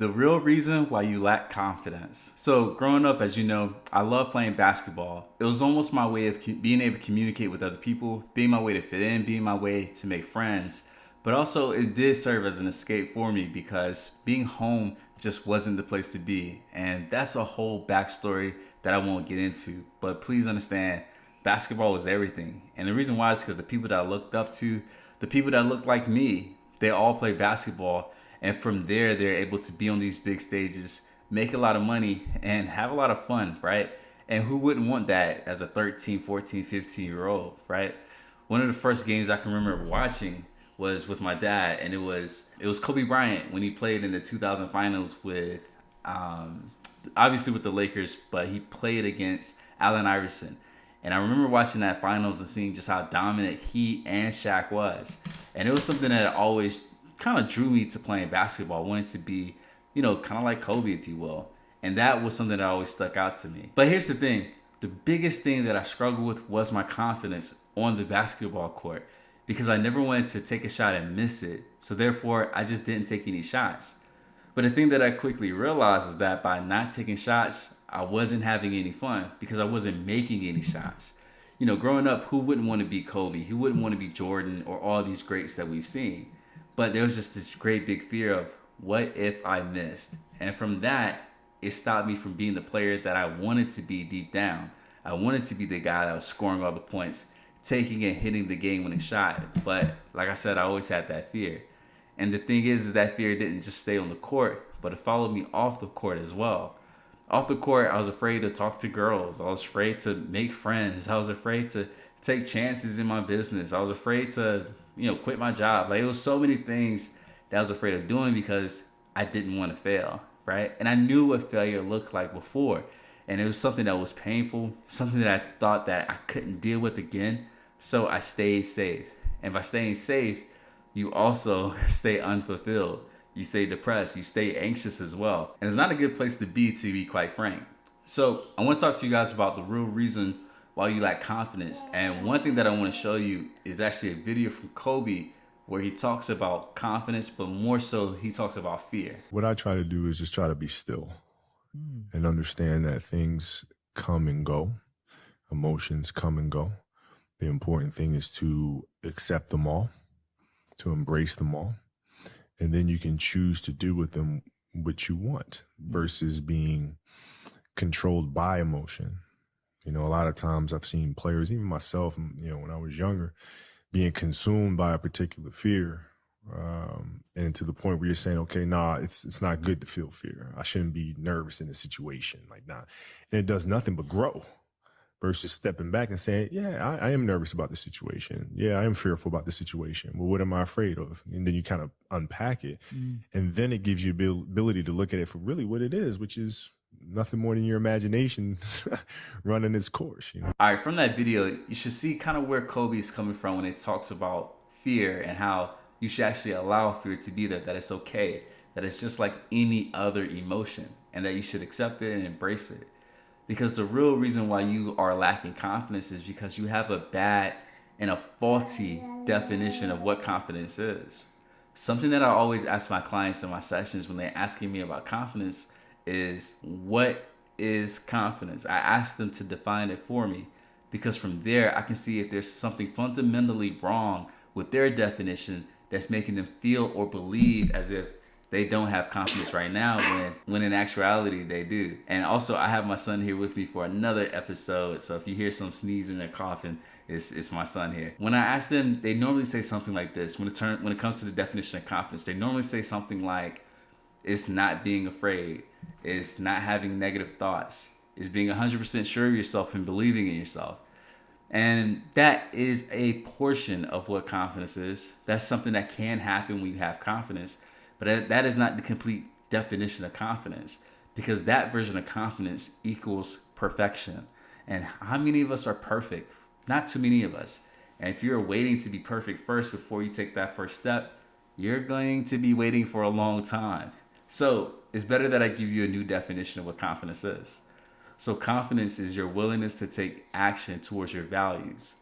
The real reason why you lack confidence. So, growing up, as you know, I love playing basketball. It was almost my way of being able to communicate with other people, being my way to fit in, being my way to make friends. But also, it did serve as an escape for me because being home just wasn't the place to be. And that's a whole backstory that I won't get into. But please understand, basketball was everything. And the reason why is because the people that I looked up to, the people that looked like me, they all play basketball, and from there they're able to be on these big stages, make a lot of money, and have a lot of fun, right? And who wouldn't want that as a 13, 14, 15-year old, right? One of the first games I can remember watching was with my dad, and it was Kobe Bryant when he played in the 2000 finals with obviously with the Lakers, but he played against Allen Iverson. And I remember watching that finals and seeing just how dominant he and Shaq was. And it was something that always kind of drew me to playing basketball. I wanted to be, kind of like Kobe, if you will. And that was something that always stuck out to me. But here's the thing. The biggest thing that I struggled with was my confidence on the basketball court because I never wanted to take a shot and miss it. So therefore, I just didn't take any shots. But the thing that I quickly realized is that by not taking shots, I wasn't having any fun because I wasn't making any shots. Growing up, who wouldn't want to be Kobe? Who wouldn't want to be Jordan or all these greats that we've seen? But there was just this great big fear of what if I missed? And from that, it stopped me from being the player that I wanted to be deep down. I wanted to be the guy that was scoring all the points, taking and hitting the game winning shot. But like I said, I always had that fear. And the thing is that fear didn't just stay on the court, but it followed me off the court as well. Off the court, I was afraid to talk to girls. I was afraid to make friends. I was afraid to take chances in my business. I was afraid to, quit my job. Like, it was so many things that I was afraid of doing because I didn't want to fail, right? And I knew what failure looked like before. And it was something that was painful, something that I thought that I couldn't deal with again. So I stayed safe. And by staying safe, you also stay unfulfilled. You stay depressed. You stay anxious as well. And it's not a good place to be quite frank. So I want to talk to you guys about the real reason why you lack confidence. And one thing that I want to show you is actually a video from Kobe where he talks about confidence, but more so he talks about fear. What I try to do is just try to be still and understand that things come and go, emotions come and go. The important thing is to accept them all, to embrace them all, and then you can choose to do with them what you want versus being controlled by emotion. A lot of times I've seen players, even myself, when I was younger, being consumed by a particular fear. And to the point where you're saying, okay, nah, it's not good to feel fear. I shouldn't be nervous in a situation like that. And it does nothing but grow versus stepping back and saying, yeah, I am nervous about the situation. Yeah, I am fearful about the situation. Well, what am I afraid of? And then you kind of unpack it. And then it gives you the ability to look at it for really what it is, which is nothing more than your imagination running its course. All right, from that video, you should see kind of where Kobe is coming from when it talks about fear and how you should actually allow fear to be there, that it's okay, that it's just like any other emotion, and that you should accept it and embrace it. Because the real reason why you are lacking confidence is because you have a bad and a faulty definition of what confidence is. Something that I always ask my clients in my sessions when they're asking me about confidence is, what is confidence? I ask them to define it for me because from there I can see if there's something fundamentally wrong with their definition that's making them feel or believe as if they don't have confidence right now when in actuality they do. And also, I have my son here with me for another episode. So if you hear some sneezing or coughing, it's my son here. When I ask them, they normally say something like this. When it comes to the definition of confidence, they normally say something like, it's not being afraid. It's not having negative thoughts. It's being 100% sure of yourself and believing in yourself. And that is a portion of what confidence is. That's something that can happen when you have confidence. But that is not the complete definition of confidence, because that version of confidence equals perfection. And how many of us are perfect? Not too many of us. And if you're waiting to be perfect first before you take that first step, you're going to be waiting for a long time. So it's better that I give you a new definition of what confidence is. So confidence is your willingness to take action towards your values.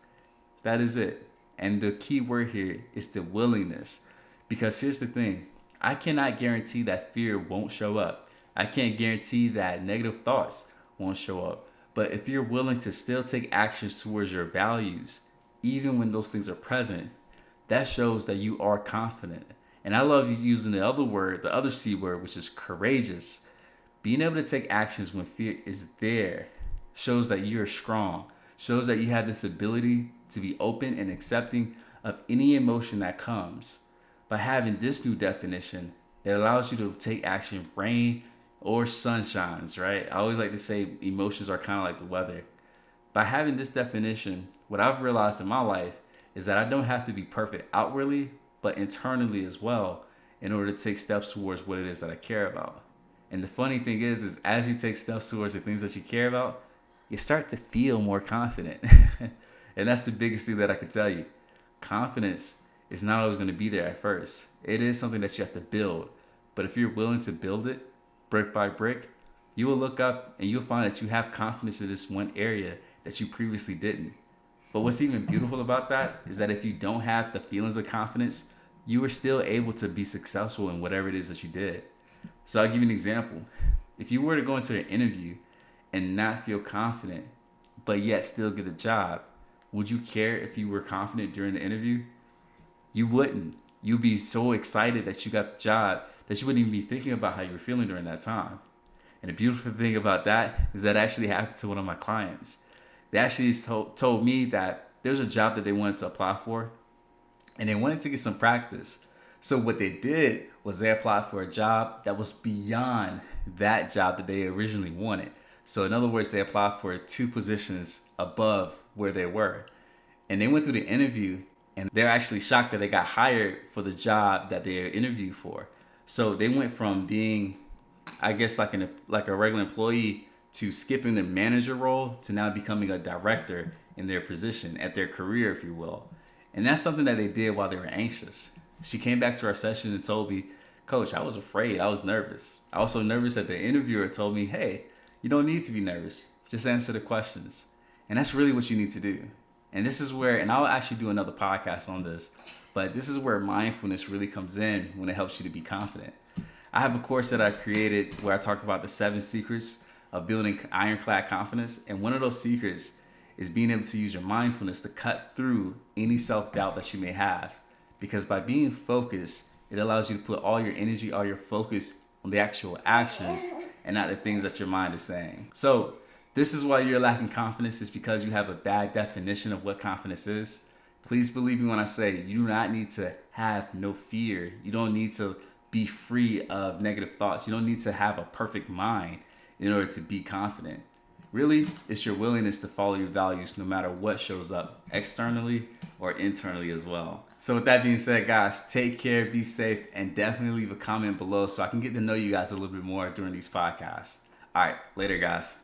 That is it. And the key word here is the willingness. Because here's the thing. I cannot guarantee that fear won't show up. I can't guarantee that negative thoughts won't show up. But if you're willing to still take actions towards your values, even when those things are present, that shows that you are confident. And I love using the other word, the other C word, which is courageous. Being able to take actions when fear is there shows that you're strong, shows that you have this ability to be open and accepting of any emotion that comes. By having this new definition, it allows you to take action rain or sunshines, right? I always like to say emotions are kind of like the weather. By having this definition, what I've realized in my life is that I don't have to be perfect outwardly, but internally as well, in order to take steps towards what it is that I care about. And the funny thing is as you take steps towards the things that you care about, you start to feel more confident. And that's the biggest thing that I can tell you. Confidence is not always going to be there at first. It is something that you have to build. But if you're willing to build it brick by brick, you will look up and you'll find that you have confidence in this one area that you previously didn't. But what's even beautiful about that is that if you don't have the feelings of confidence, you were still able to be successful in whatever it is that you did. So I'll give you an example. If you were to go into an interview and not feel confident, but yet still get a job, would you care if you were confident during the interview? You wouldn't. You'd be so excited that you got the job that you wouldn't even be thinking about how you were feeling during that time. And the beautiful thing about that is that actually happened to one of my clients. They actually told me that there's a job that they wanted to apply for and they wanted to get some practice. So what they did was they applied for a job that was beyond that job that they originally wanted. So in other words, they applied for 2 positions above where they were. And they went through the interview and they're actually shocked that they got hired for the job that they interviewed for. So they went from being, I guess, like a regular employee to skipping the manager role to now becoming a director in their position at their career, if you will. And that's something that they did while they were anxious. She came back to our session and told me, Coach, I was afraid. I was nervous. I was so nervous that the interviewer told me, hey, you don't need to be nervous. Just answer the questions. And that's really what you need to do. And this is where, and I'll actually do another podcast on this, but this is where mindfulness really comes in when it helps you to be confident. I have a course that I created where I talk about the 7 secrets of building ironclad confidence. And one of those secrets is being able to use your mindfulness to cut through any self-doubt that you may have. Because by being focused, it allows you to put all your energy, all your focus on the actual actions and not the things that your mind is saying. So this is why you're lacking confidence, is because you have a bad definition of what confidence is. Please believe me when I say you do not need to have no fear. You don't need to be free of negative thoughts. You don't need to have a perfect mind in order to be confident. Really, it's your willingness to follow your values no matter what shows up externally or internally as well. So with that being said, guys, take care, be safe, and definitely leave a comment below so I can get to know you guys a little bit more during these podcasts. All right, later, guys.